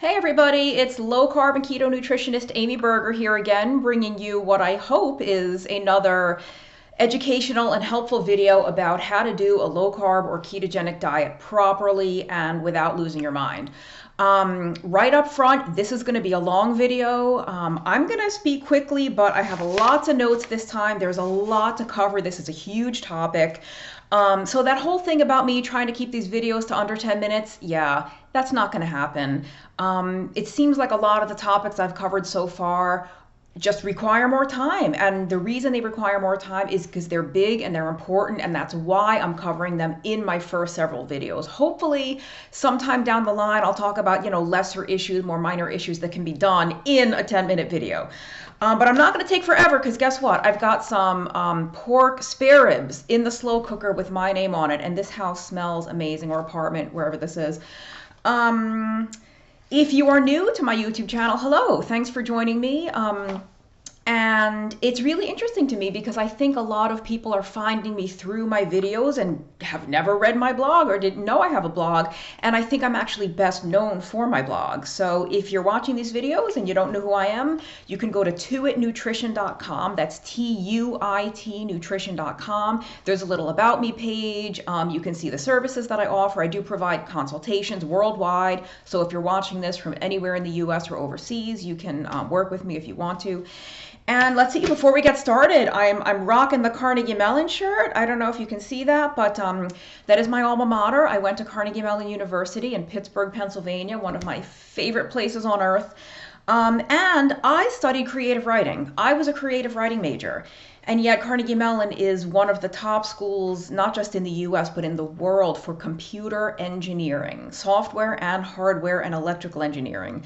Hey everybody, it's low carb and keto nutritionist Amy Berger here again, bringing you what I hope is another educational and helpful video about how to do a low carb or ketogenic diet properly and without losing your mind. Right up front, this is going to be a long video. I'm going to speak quickly, but I have lots of notes this time. There's a lot to cover. This is a huge topic. So that whole thing about me trying to keep these videos to under 10 minutes, yeah, that's not going to happen. It seems like a lot of the topics I've covered so far just require more time. And the reason they require more time is because they're big and they're important. And that's why I'm covering them in my first several videos. Hopefully sometime down the line, I'll talk about, lesser issues, more minor issues that can be done in a 10-minute video. But I'm not going to take forever because guess what? I've got some pork spare ribs in the slow cooker with my name on it. And this house smells amazing, or apartment, wherever this is. If you are new to my YouTube channel, hello, thanks for joining me. And it's really interesting to me because I think a lot of people are finding me through my videos and have never read my blog or didn't know I have a blog. And I think I'm actually best known for my blog. So if you're watching these videos and you don't know who I am, you can go to tuitnutrition.com. That's TUIT nutrition.com. There's a little about me page. You can see the services that I offer. I do provide consultations worldwide. So if you're watching this from anywhere in the US or overseas, you can work with me if you want to. And let's see, before we get started, I'm rocking the Carnegie Mellon shirt. I don't know if you can see that, but that is my alma mater. I went to Carnegie Mellon University in Pittsburgh, Pennsylvania, one of my favorite places on earth. And I studied creative writing. I was a creative writing major. And yet Carnegie Mellon is one of the top schools, not just in the US, but in the world for computer engineering, software and hardware and electrical engineering.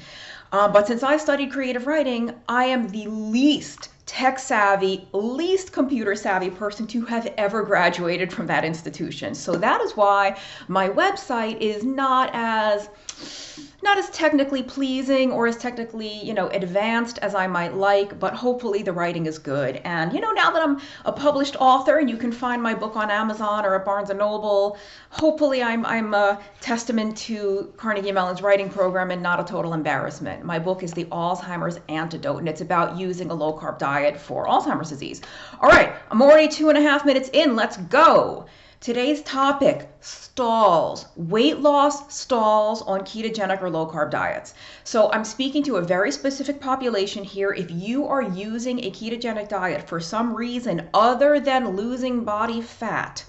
But since I studied creative writing, I am the least tech savvy, least computer savvy person to have ever graduated from that institution. So that is why my website is not as technically pleasing or as technically, advanced as I might like, but hopefully the writing is good. And, now that I'm a published author and you can find my book on Amazon or at Barnes & Noble, hopefully I'm a testament to Carnegie Mellon's writing program and not a total embarrassment. My book is The Alzheimer's Antidote, and it's about using a low-carb diet for Alzheimer's disease. All right, I'm already 2.5 minutes in. Let's go. Today's topic, stalls, weight loss stalls on ketogenic or low carb diets. So I'm speaking to a very specific population here. If you are using a ketogenic diet for some reason other than losing body fat,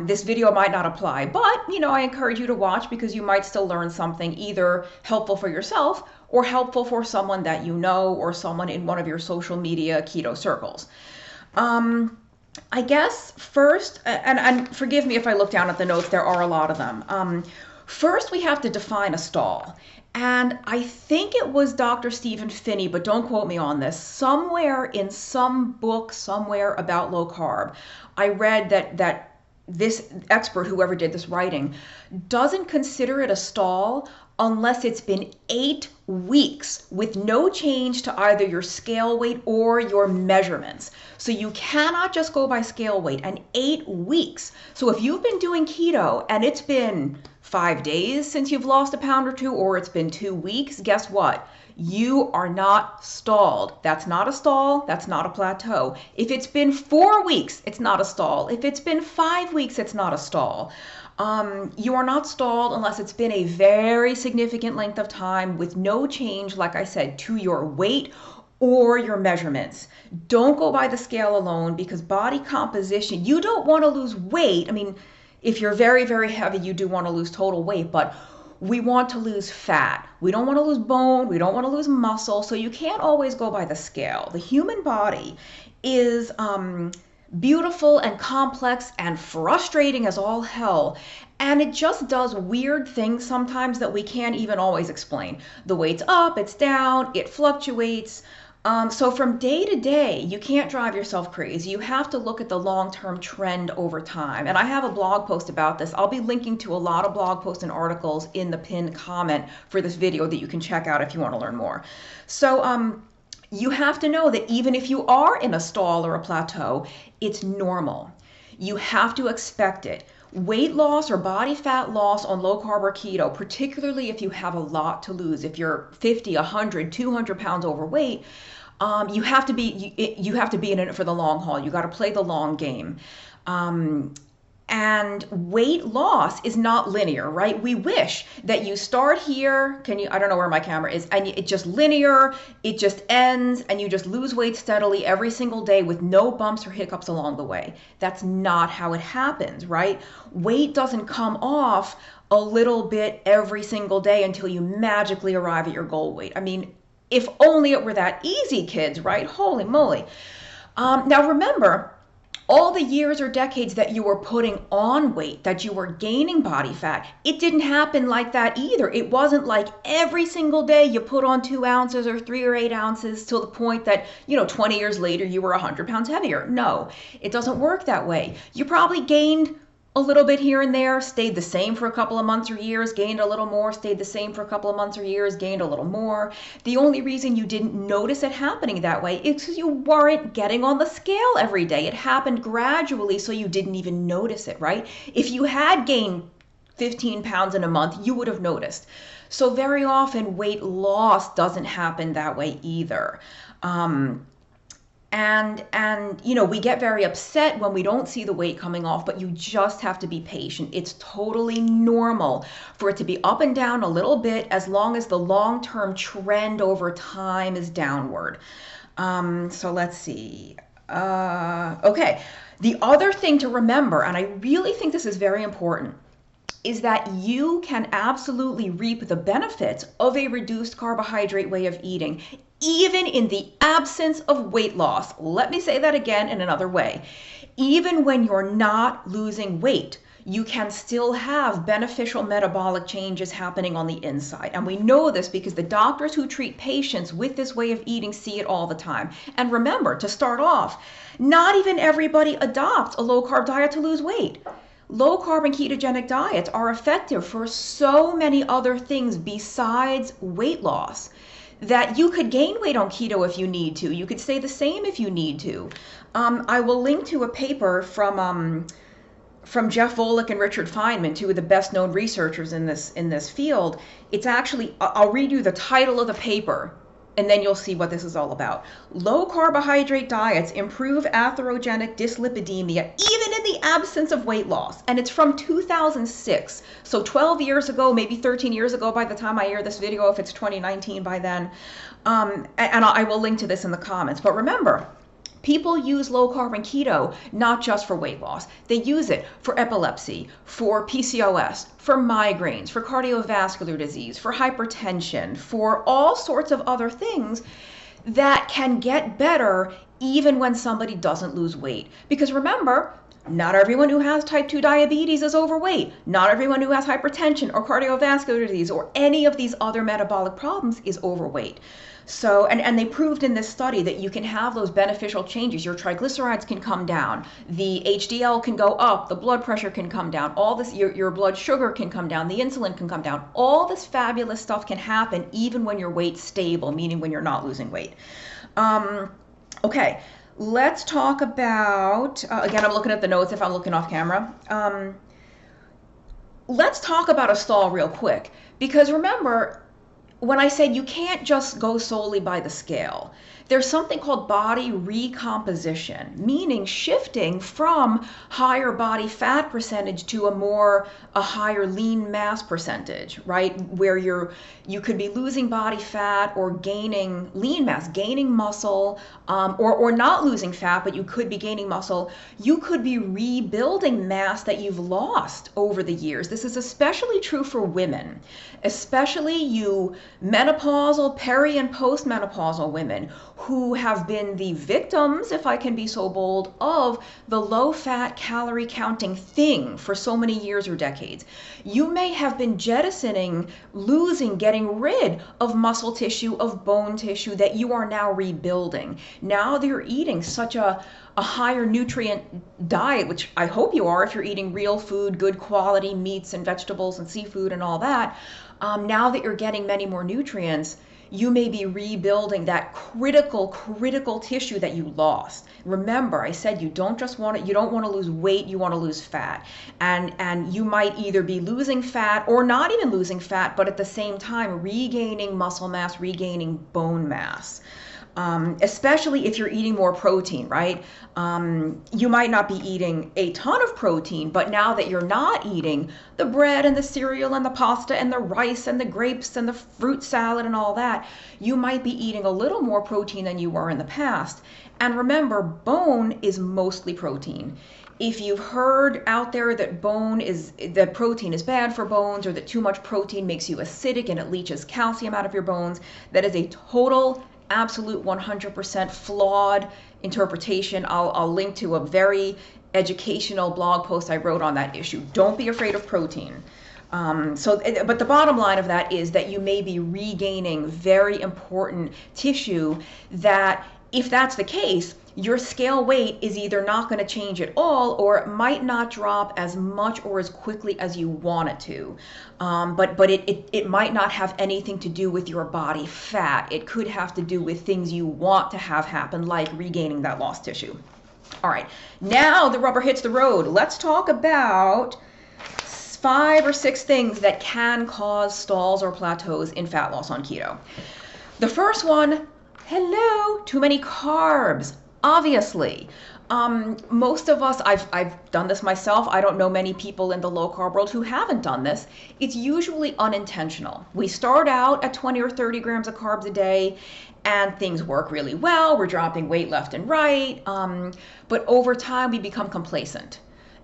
this video might not apply, but I encourage you to watch because you might still learn something either helpful for yourself or helpful for someone that you know or someone in one of your social media keto circles. I guess first, and forgive me if I look down at the notes, there are a lot of them. First, we have to define a stall. And I think it was Dr. Stephen Phinney, but don't quote me on this. Somewhere in some book, somewhere about low carb, I read that this expert, whoever did this writing, doesn't consider it a stall unless it's been 8 weeks with no change to either your scale weight or your measurements. So you cannot just go by scale weight, and 8 weeks. So if you've been doing keto and it's been 5 days since you've lost a pound or 2, or it's been 2 weeks, guess what? You are not stalled. That's not a stall. That's not a plateau. If it's been 4 weeks, it's not a stall. If it's been 5 weeks, it's not a stall. You are not stalled unless it's been a very significant length of time with no change, like I said, to your weight or your measurements. Don't go by the scale alone because body composition, you don't want to lose weight. I mean, if you're very, very heavy, you do want to lose total weight, but we want to lose fat. We don't want to lose bone. We don't want to lose muscle. So you can't always go by the scale. The human body is beautiful and complex and frustrating as all hell. And it just does weird things sometimes that we can't even always explain. The weight's up, it's down, it fluctuates. So from day to day, you can't drive yourself crazy. You have to look at the long-term trend over time. And I have a blog post about this. I'll be linking to a lot of blog posts and articles in the pinned comment for this video that you can check out if you want to learn more. So you have to know that even if you are in a stall or a plateau, it's normal. You have to expect it. weight loss or body fat loss on low carb or keto, particularly if you have a lot to lose, if you're 50, 100, 200 pounds overweight, you have to be in it for the long haul. You got to play the long game. And weight loss is not linear, right? We wish that you start here. I don't know where my camera is. And it's just linear. It just ends and you just lose weight steadily every single day with no bumps or hiccups along the way. That's not how it happens, right? Weight doesn't come off a little bit every single day until you magically arrive at your goal weight. I mean, if only it were that easy, kids, right? Holy moly. Now remember, all the years or decades that you were putting on weight, that you were gaining body fat, it didn't happen like that either. It wasn't like every single day you put on 2 ounces or 3 or 8 ounces till the point that, 20 years later you were 100 pounds heavier. No, it doesn't work that way. You probably gained a little bit here and there, stayed the same for a couple of months or years, gained a little more, stayed the same for a couple of months or years, gained a little more. The only reason you didn't notice it happening that way is because you weren't getting on the scale every day. It happened gradually, so you didn't even notice it, right? If you had gained 15 pounds in a month, you would have noticed. So very often weight loss doesn't happen that way either. And we get very upset when we don't see the weight coming off, but you just have to be patient. It's totally normal for it to be up and down a little bit as long as the long-term trend over time is downward. So let's see. Okay. The other thing to remember, and I really think this is very important, is that you can absolutely reap the benefits of a reduced carbohydrate way of eating, even in the absence of weight loss. Let me say that again in another way. Even when you're not losing weight, you can still have beneficial metabolic changes happening on the inside. And we know this because the doctors who treat patients with this way of eating see it all the time. And remember, to start off, not even everybody adopts a low-carb diet to lose weight. Low-carb and ketogenic diets are effective for so many other things besides weight loss, that you could gain weight on keto if you need to. You could stay the same if you need to. I will link to a paper from Jeff Volek and Richard Feynman, two of the best known researchers in this field. It's actually, I'll read you the title of the paper, and then you'll see what this is all about. Low carbohydrate diets improve atherogenic dyslipidemia even in the absence of weight loss. And it's from 2006. So 12 years ago, maybe 13 years ago by the time I air this video, if it's 2019 by then. And I will link to this in the comments. But remember, people use low carb and keto not just for weight loss. They use it for epilepsy, for PCOS, for migraines, for cardiovascular disease, for hypertension, for all sorts of other things that can get better even when somebody doesn't lose weight. Because remember, not everyone who has type 2 diabetes is overweight. Not everyone who has hypertension or cardiovascular disease or any of these other metabolic problems is overweight. So, and they proved in this study that you can have those beneficial changes. Your triglycerides can come down, the HDL can go up, the blood pressure can come down, all this, your blood sugar can come down, the insulin can come down. All this fabulous stuff can happen even when your weight's stable, meaning when you're not losing weight. Okay, let's talk about, again, I'm looking at the notes if I'm looking off camera. Let's talk about a stall real quick, because remember, when I said you can't just go solely by the scale, there's something called body recomposition, meaning shifting from higher body fat percentage to a higher lean mass percentage, right? Where you could be losing body fat or gaining lean mass, gaining muscle, or not losing fat, but you could be gaining muscle. You could be rebuilding mass that you've lost over the years. This is especially true for women, especially you menopausal, peri and postmenopausal women who have been the victims, if I can be so bold, of the low-fat calorie counting thing for so many years or decades. You may have been jettisoning, losing, getting rid of muscle tissue, of bone tissue that you are now rebuilding. Now that you're eating such a higher nutrient diet, which I hope you are if you're eating real food, good quality meats and vegetables and seafood and all that, now that you're getting many more nutrients, you may be rebuilding that critical tissue that you lost. Remember, I said you don't want to lose weight, you want to lose fat. And you might either be losing fat or not even losing fat, but at the same time regaining muscle mass, regaining bone mass. Especially if you're eating more protein, right? You might not be eating a ton of protein, but now that you're not eating the bread and the cereal and the pasta and the rice and the grapes and the fruit salad and all that, you might be eating a little more protein than you were in the past. And remember, bone is mostly protein. If you've heard out there that protein is bad for bones, or that too much protein makes you acidic and it leaches calcium out of your bones, that is a total absolute 100% flawed interpretation. I'll link to a very educational blog post I wrote on that issue. Don't be afraid of protein. But the bottom line of that is that you may be regaining very important tissue that, if that's the case, your scale weight is either not going to change at all, or it might not drop as much or as quickly as you want it to. But it might not have anything to do with your body fat. It could have to do with things you want to have happen, like regaining that lost tissue. All right, now the rubber hits the road. Let's talk about 5 or 6 things that can cause stalls or plateaus in fat loss on keto. The first one, too many carbs. Obviously, most of us, I've done this myself. I don't know many people in the low carb world who haven't done this. It's usually unintentional. We start out at 20 or 30 grams of carbs a day, and things work really well. We're dropping weight left and right. But over time, we become complacent.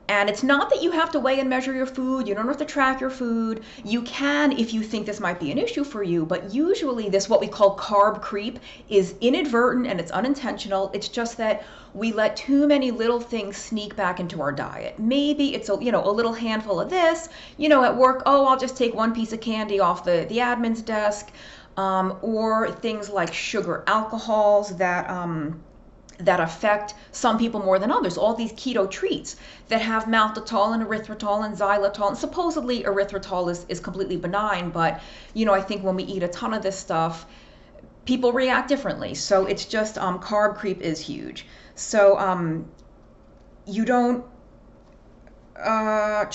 And it's not that you have to weigh and measure your food. You don't have to track your food. You can if you think this might be an issue for you. But usually this, what we call carb creep, is inadvertent and it's unintentional. It's just that we let too many little things sneak back into our diet. Maybe it's a little handful of this. At work, I'll just take one piece of candy off the admin's desk. Or things like sugar alcohols that affect some people more than others. All these keto treats that have maltitol and erythritol and xylitol, and supposedly erythritol is completely benign, but I think when we eat a ton of this stuff, people react differently. So it's just carb creep is huge. So you don't now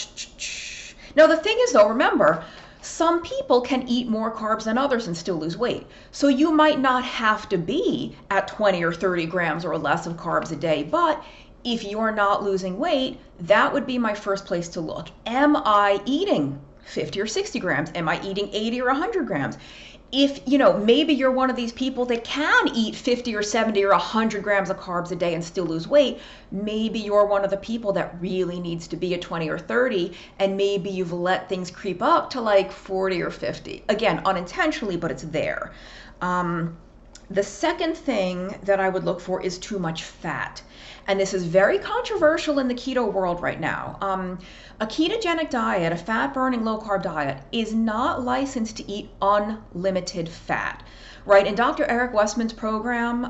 the thing is, though, remember, some people can eat more carbs than others and still lose weight. So you might not have to be at 20 or 30 grams or less of carbs a day, but if you're not losing weight, that would be my first place to look. Am I eating 50 or 60 grams? Am I eating 80 or 100 grams? If, maybe you're one of these people that can eat 50 or 70 or 100 grams of carbs a day and still lose weight, maybe you're one of the people that really needs to be at 20 or 30, and maybe you've let things creep up to like 40 or 50. Again, unintentionally, but it's there. The second thing that I would look for is too much fat. And this is very controversial in the keto world right now. A ketogenic diet, a fat-burning, low-carb diet, is not licensed to eat unlimited fat, right? In Dr. Eric Westman's program,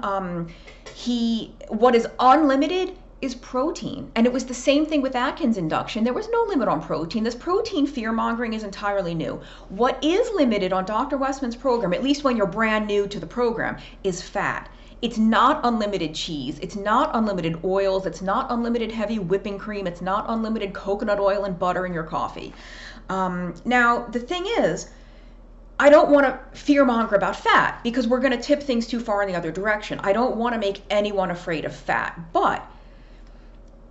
what is unlimited is protein. And it was the same thing with Atkins induction. There was no limit on protein. This protein fear-mongering is entirely new. What is limited on Dr. Westman's program, at least when you're brand new to the program, is fat. It's not unlimited cheese. It's not unlimited oils. It's not unlimited heavy whipping cream. It's not unlimited coconut oil and butter in your coffee. Now, the thing is, I don't want to fearmonger about fat because we're going to tip things too far in the other direction. I don't want to make anyone afraid of fat, but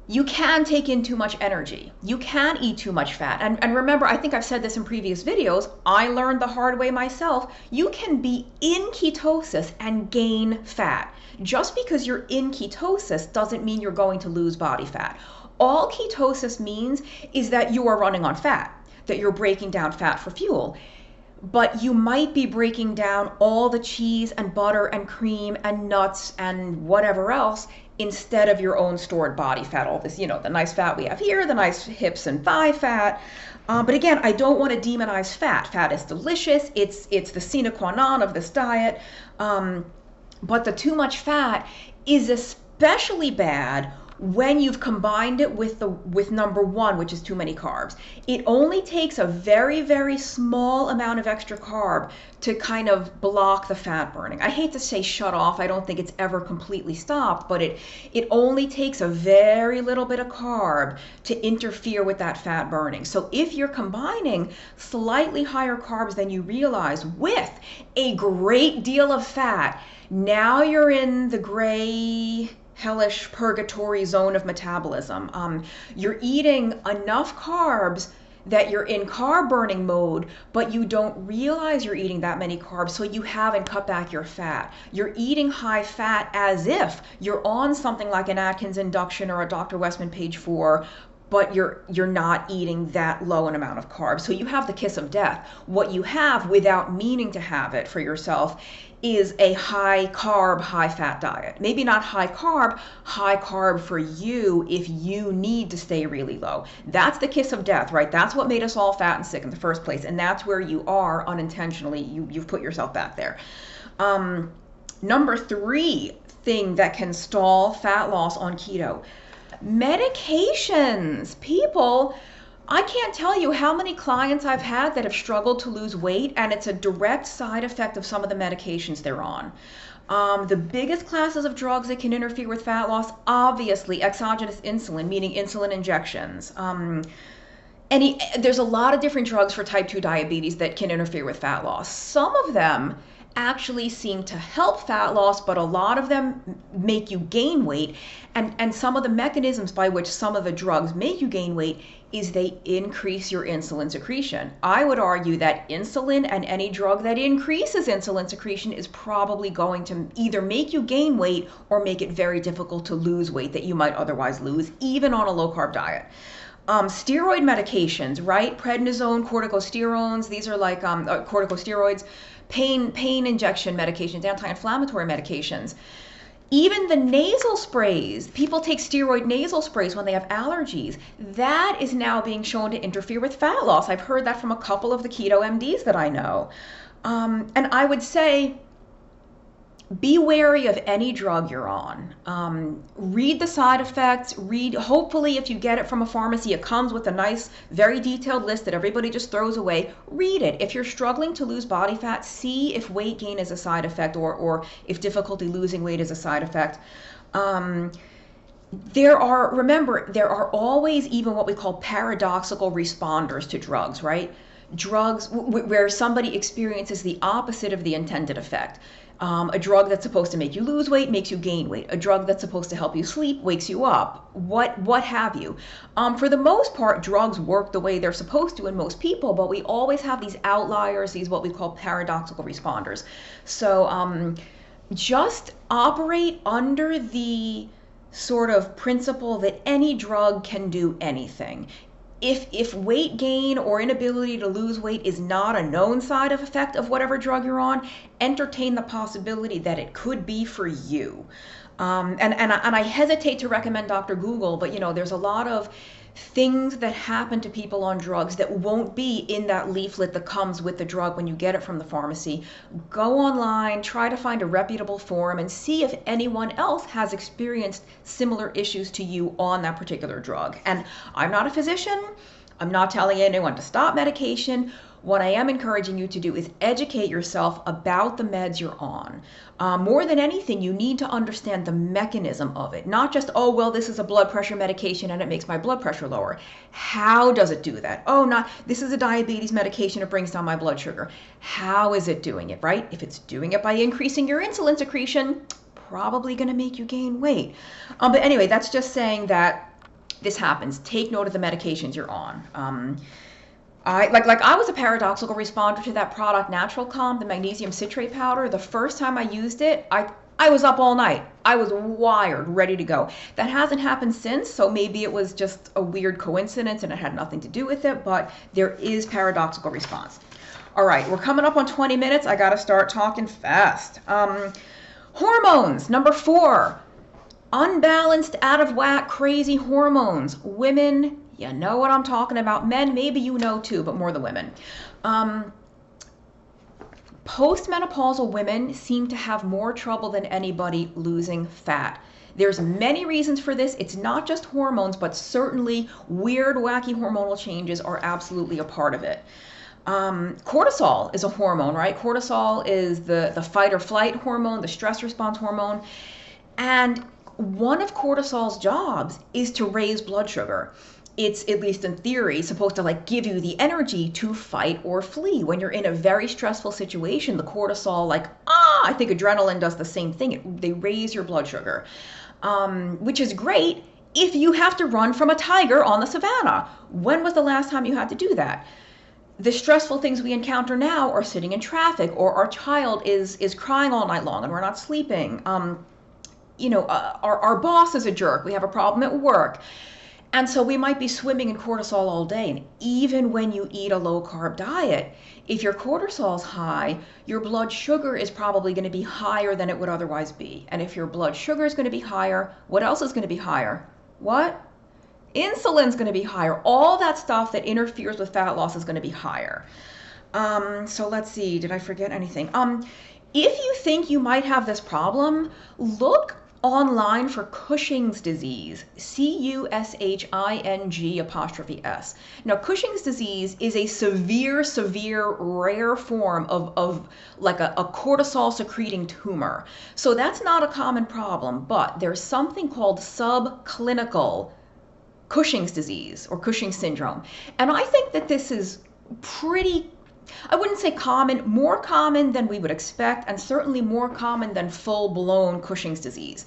you can take in too much energy. You can eat too much fat. And remember, I think I've said this in previous videos, I learned the hard way myself. You can be in ketosis and gain fat. Just because you're in ketosis doesn't mean you're going to lose body fat. All ketosis means is that you are running on fat, that you're breaking down fat for fuel. But you might be breaking down all the cheese and butter and cream and nuts and whatever else instead of your own stored body fat, all this, the nice fat we have here, the nice hips and thigh fat. But again, I don't want to demonize fat. Fat is delicious. It's the sine qua non of this diet. But the too much fat is especially bad when you've combined it with number one, which is too many carbs. It only takes a very, very small amount of extra carb to kind of block the fat burning. I hate to say shut off. I don't think it's ever completely stopped, but it only takes a very little bit of carb to interfere with that fat burning. So if you're combining slightly higher carbs than you realize with a great deal of fat, now you're in the gray, hellish purgatory zone of metabolism. You're eating enough carbs that you're in carb burning mode, but you don't realize you're eating that many carbs, so you haven't cut back your fat. You're eating high fat as if you're on something like an Atkins induction or a Dr. Westman page 4, but you're not eating that low an amount of carbs. So you have the kiss of death. What you have, without meaning to have it for yourself, is a high carb, high fat diet. Maybe not high carb for you if you need to stay really low. That's the kiss of death, right? That's what made us all fat and sick in the first place. And that's where you are unintentionally. You've put yourself back there. Number 3 thing that can stall fat loss on keto: medications. People, I can't tell you how many clients I've had that have struggled to lose weight, and it's a direct side effect of some of the medications they're on. The biggest classes of drugs that can interfere with fat loss, obviously exogenous insulin, meaning insulin injections. There's a lot of different drugs for type 2 diabetes that can interfere with fat loss. Some of them actually seem to help fat loss, but a lot of them make you gain weight. And some of the mechanisms by which some of the drugs make you gain weight is they increase your insulin secretion. I would argue that insulin and any drug that increases insulin secretion is probably going to either make you gain weight or make it very difficult to lose weight that you might otherwise lose, even on a low carb diet. Steroid medications, right? Prednisone, corticosteroids, these are like corticosteroids, pain injection medications, anti-inflammatory medications. Even the nasal sprays, people take steroid nasal sprays when they have allergies. That is now being shown to interfere with fat loss. I've heard that from a couple of the keto MDs that I know. And I would say, be wary of any drug you're on. Read the side effects. Hopefully if you get it from a pharmacy, it comes with a nice, very detailed list that everybody just throws away. Read it. If you're struggling to lose body fat, see if weight gain is a side effect or if difficulty losing weight is a side effect. There are always even what we call paradoxical responders to drugs, right? Drugs where somebody experiences the opposite of the intended effect. A drug that's supposed to make you lose weight makes you gain weight. A drug that's supposed to help you sleep wakes you up. What have you. For the most part, drugs work the way they're supposed to in most people, but we always have these outliers, these what we call paradoxical responders. So just operate under the sort of principle that any drug can do anything. If weight gain or inability to lose weight is not a known side effect of whatever drug you're on, entertain the possibility that it could be for you. And I hesitate to recommend Dr. Google, but there's a lot of things that happen to people on drugs that won't be in that leaflet that comes with the drug when you get it from the pharmacy. Go online, try to find a reputable forum, and see if anyone else has experienced similar issues to you on that particular drug. And I'm not a physician. I'm not telling anyone to stop medication. What I am encouraging you to do is educate yourself about the meds you're on. More than anything, you need to understand the mechanism of it. Not just, oh, well, this is a blood pressure medication and it makes my blood pressure lower. How does it do that? Oh, this is a diabetes medication, it brings down my blood sugar. How is it doing it, right? If it's doing it by increasing your insulin secretion, probably going to make you gain weight. But anyway, that's just saying that this happens. Take note of the medications you're on. I was a paradoxical responder to that product, Natural Calm, the magnesium citrate powder. The first time I used it, I was up all night. I was wired, ready to go. That hasn't happened since, so maybe it was just a weird coincidence and it had nothing to do with it, but there is paradoxical response. All right, we're coming up on 20 minutes. I got to start talking fast. Hormones, number 4. Unbalanced, out of whack, crazy hormones. Women, you know what I'm talking about. Men, maybe you know too, but more the women. Postmenopausal women seem to have more trouble than anybody losing fat. There's many reasons for this. It's not just hormones, but certainly weird, wacky hormonal changes are absolutely a part of it. Cortisol is a hormone, right? Cortisol is the fight or flight hormone, the stress response hormone. And one of cortisol's jobs is to raise blood sugar. It's, at least in theory, supposed to like give you the energy to fight or flee. When you're in a very stressful situation, the cortisol, like, I think adrenaline does the same thing. They raise your blood sugar, which is great if you have to run from a tiger on the savannah. When was the last time you had to do that? The stressful things we encounter now are sitting in traffic, or our child is crying all night long and we're not sleeping. Our boss is a jerk. We have a problem at work. And so we might be swimming in cortisol all day. And even when you eat a low carb diet, if your cortisol's high, your blood sugar is probably going to be higher than it would otherwise be. And if your blood sugar is going to be higher, what else is going to be higher? What? Insulin's going to be higher. All that stuff that interferes with fat loss is going to be higher. So let's see, did I forget anything? If you think you might have this problem, look online for Cushing's disease, Cushing''. Now, Cushing's disease is a severe, rare form of like a cortisol secreting tumor. So that's not a common problem, but there's something called subclinical Cushing's disease or Cushing syndrome. And I think that this is pretty, I wouldn't say common, more common than we would expect, and certainly more common than full-blown Cushing's disease.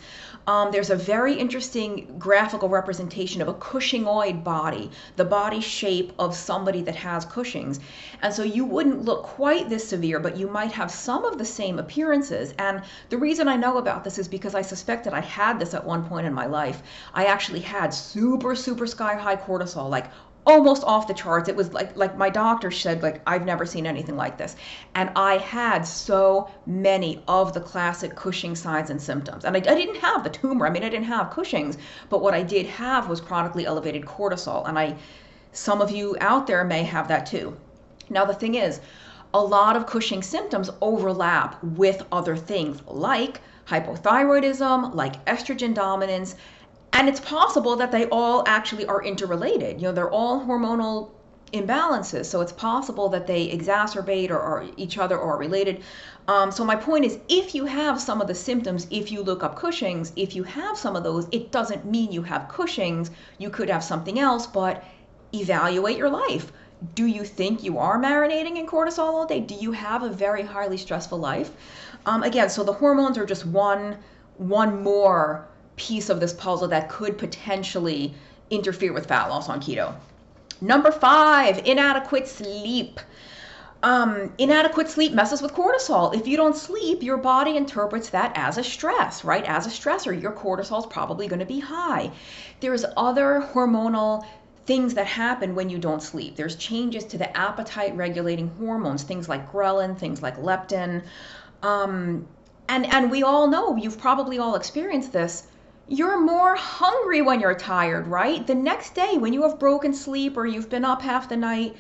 There's a very interesting graphical representation of a Cushingoid body, the body shape of somebody that has Cushing's. And so you wouldn't look quite this severe, but you might have some of the same appearances. And the reason I know about this is because I suspected I had this at one point in my life. I actually had super sky-high cortisol, like almost off the charts. It was like my doctor said, like, I've never seen anything like this. And I had so many of the classic Cushing signs and symptoms. And I didn't have the tumor. I mean, I didn't have Cushing's, but what I did have was chronically elevated cortisol. And some of you out there may have that too. Now, the thing is, a lot of Cushing symptoms overlap with other things like hypothyroidism, like estrogen dominance. And it's possible that they all actually are interrelated. They're all hormonal imbalances. So it's possible that they exacerbate or each other or are related. So my point is, if you have some of the symptoms, if you look up Cushing's, if you have some of those, it doesn't mean you have Cushing's. You could have something else, but evaluate your life. Do you think you are marinating in cortisol all day? Do you have a very highly stressful life? Again, so the hormones are just one more piece of this puzzle that could potentially interfere with fat loss on keto. Number 5, inadequate sleep. Inadequate sleep messes with cortisol. If you don't sleep, your body interprets that as a stress, right? As a stressor, your cortisol is probably going to be high. There's other hormonal things that happen when you don't sleep. There's changes to the appetite regulating hormones, things like ghrelin, things like leptin. And we all know, you've probably all experienced this, you're more hungry when you're tired, right? The next day when you have broken sleep or you've been up half the night,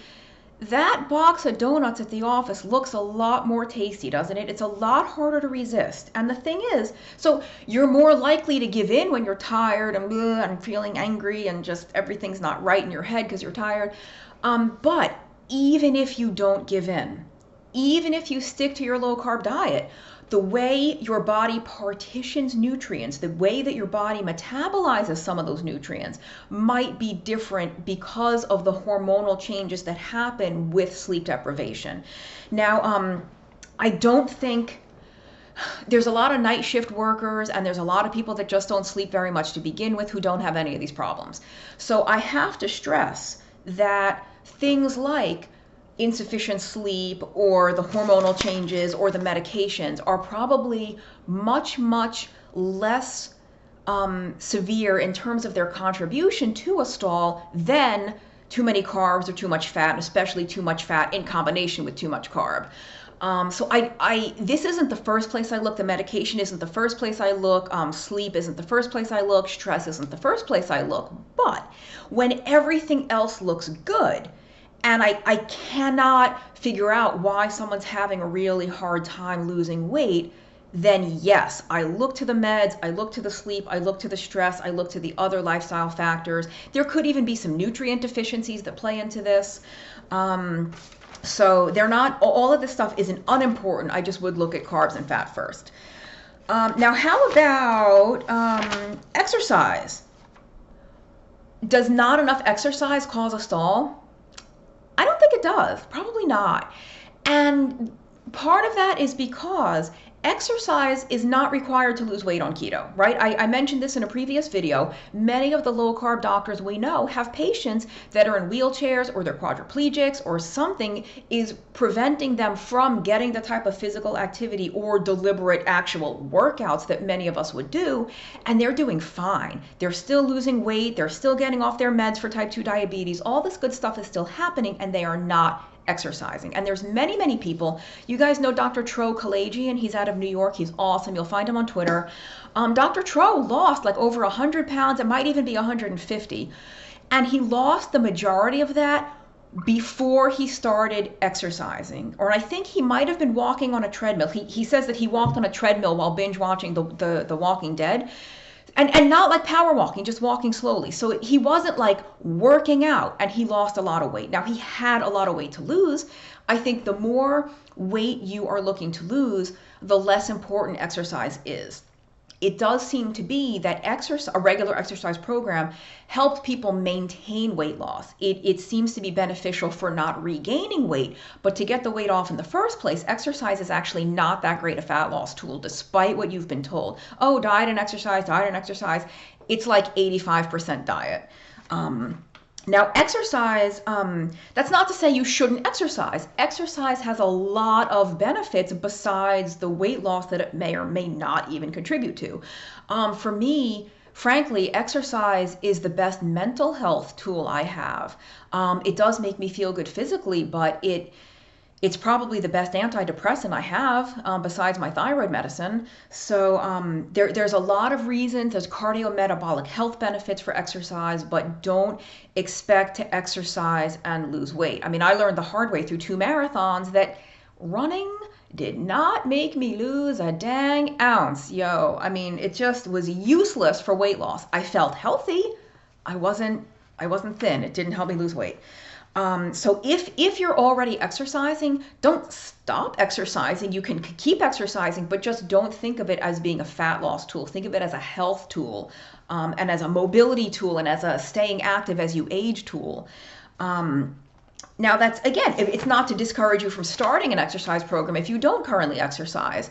that box of donuts at the office looks a lot more tasty, doesn't it? It's a lot harder to resist. And the thing is, so you're more likely to give in when you're tired and feeling angry and just everything's not right in your head because you're tired. But even if you don't give in, even if you stick to your low carb diet, the way your body partitions nutrients, the way that your body metabolizes some of those nutrients might be different because of the hormonal changes that happen with sleep deprivation. Now, I don't think there's a lot of night shift workers and there's a lot of people that just don't sleep very much to begin with who don't have any of these problems. So I have to stress that things like insufficient sleep or the hormonal changes or the medications are probably much less severe in terms of their contribution to a stall than too many carbs or too much fat, and especially too much fat in combination with too much carb. So this isn't the first place I look. The medication isn't the first place I look. Sleep isn't the first place I look. Stress isn't the first place I look. But when everything else looks good, and I cannot figure out why someone's having a really hard time losing weight, then yes, I look to the meds, I look to the sleep, I look to the stress, I look to the other lifestyle factors. There could even be some nutrient deficiencies that play into this. So they're not, all of this stuff isn't unimportant. I just would look at carbs and fat first. Now, how about exercise? Does not enough exercise cause a stall? I don't think it does. Probably not. And part of that is because exercise is not required to lose weight on keto, right? I mentioned this in a previous video. Many of the low carb doctors we know have patients that are in wheelchairs or they're quadriplegics or something is preventing them from getting the type of physical activity or deliberate actual workouts that many of us would do, and they're doing fine. They're still losing weight, they're still getting off their meds for type 2 diabetes. All this good stuff is still happening, and they are not exercising. And there's many, many people. You guys know Dr. Tro Kalajian. He's out of New York. He's awesome. You'll find him on Twitter. Dr. Tro lost like over 100 pounds. It might even be 150. And he lost the majority of that before he started exercising. Or I think he might have been walking on a treadmill. He says that he walked on a treadmill while binge watching the Walking Dead. And not like power walking, just walking slowly. So he wasn't like working out, and he lost a lot of weight. Now, he had a lot of weight to lose. I think the more weight you are looking to lose, the less important exercise is. It does seem to be that a regular exercise program helps people maintain weight loss. It seems to be beneficial for not regaining weight, but to get the weight off in the first place, exercise is actually not that great a fat loss tool, despite what you've been told. Oh, diet and exercise, diet and exercise. It's like 85% diet. Now, exercise, that's not to say you shouldn't exercise. Exercise has a lot of benefits besides the weight loss that it may or may not even contribute to. For me, frankly, exercise is the best mental health tool I have. It does make me feel good physically, but it's probably the best antidepressant I have besides my thyroid medicine. So there's a lot of reasons. There's cardiometabolic health benefits for exercise, but don't expect to exercise and lose weight. I mean, I learned the hard way through 2 marathons that running did not make me lose a dang ounce. I mean, it just was useless for weight loss. I felt healthy. I wasn't thin. It didn't help me lose weight. So if you're already exercising, don't stop exercising. You can keep exercising, but just don't think of it as being a fat loss tool. Think of it as a health tool, and as a mobility tool, and as a staying active as you age tool. Now that's, again, it's not to discourage you from starting an exercise program if you don't currently exercise.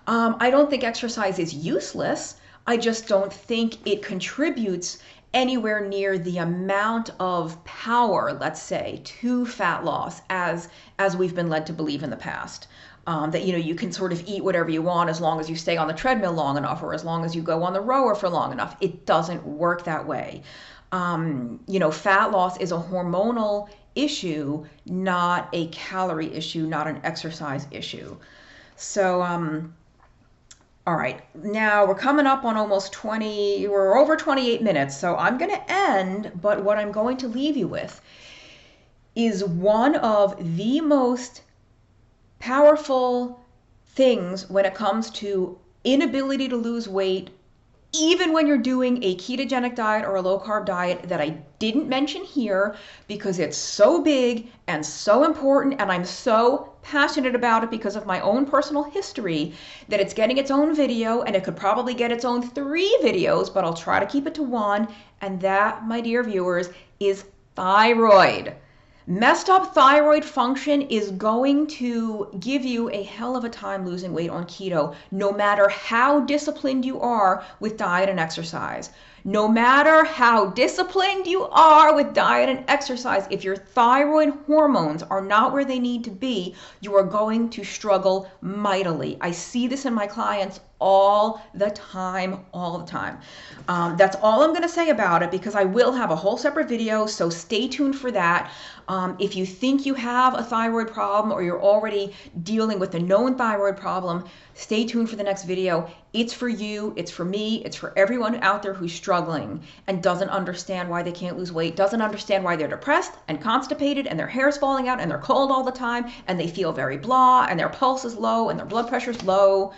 I don't think exercise is useless. I just don't think it contributes anywhere near the amount of power, let's say, to fat loss as we've been led to believe in the past. That you can sort of eat whatever you want as long as you stay on the treadmill long enough, or as long as you go on the rower for long enough. It doesn't work that way. Fat loss is a hormonal issue, not a calorie issue, not an exercise issue. So all right, now we're coming up on we're over 28 minutes, so I'm going to end, but what I'm going to leave you with is one of the most powerful things when it comes to inability to lose weight, even when you're doing a ketogenic diet or a low carb diet, that I didn't mention here because it's so big and so important, and I'm so passionate about it because of my own personal history, that it's getting its own video, and it could probably get its own 3 videos, but I'll try to keep it to 1. And that, my dear viewers, is thyroid. Messed up thyroid function is going to give you a hell of a time losing weight on keto, no matter how disciplined you are with diet and exercise. No matter how disciplined you are with diet and exercise, if your thyroid hormones are not where they need to be, you are going to struggle mightily. I see this in my clients all the time. That's all I'm going to say about it, because I will have a whole separate video, so stay tuned for that. If you think you have a thyroid problem, or you're already dealing with a known thyroid problem, stay tuned for the next video. It's for you, it's for me, it's for everyone out there who's struggling and doesn't understand why they can't lose weight, doesn't understand why they're depressed and constipated and their hair's falling out and they're cold all the time and they feel very blah and their pulse is low and their blood pressure's low.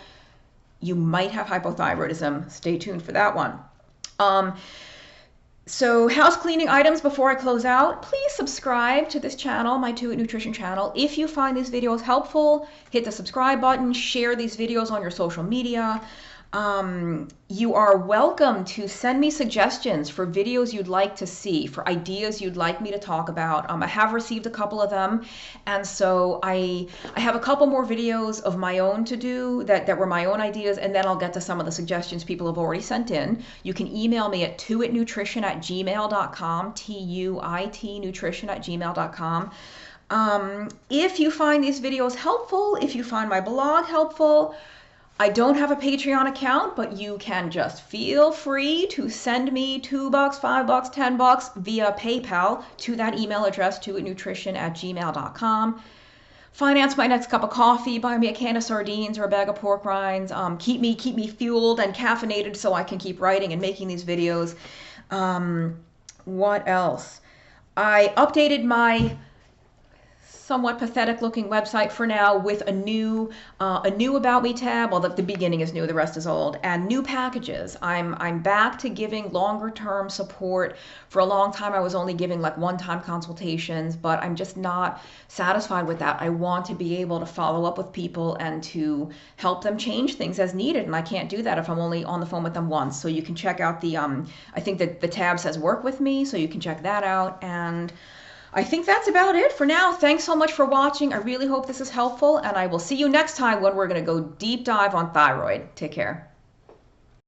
you might have hypothyroidism. Stay tuned for that one. So house cleaning items before I close out. Please subscribe to this channel, my 2 It Nutrition channel. If you find these videos helpful, hit the subscribe button, share these videos on your social media. You are welcome to send me suggestions for videos you'd like to see, for ideas you'd like me to talk about. I have received a couple of them, and so I have a couple more videos of my own to do that were my own ideas, and then I'll get to some of the suggestions people have already sent in. You can email me at tuitnutrition@gmail.com, tuitnutrition@gmail.com. If you find these videos helpful, if you find my blog helpful, I don't have a Patreon account, but you can just feel free to send me $2, $5, $10 via PayPal to that email address, tuitnutrition@gmail.com. Finance my next cup of coffee, buy me a can of sardines or a bag of pork rinds. Keep me fueled and caffeinated so I can keep writing and making these videos. What else? I updated my somewhat pathetic looking website for now with a new About Me tab. Well, the beginning is new, the rest is old, and new packages. I'm back to giving longer term support. For a long time I was only giving like one-time consultations, but I'm just not satisfied with that. I want to be able to follow up with people and to help them change things as needed, and I can't do that if I'm only on the phone with them once. So you can check out the I think that the tab says work with me, so you can check that out. And I think that's about it for now. Thanks so much for watching. I really hope this is helpful, and I will see you next time when we're going to go deep dive on thyroid. Take care.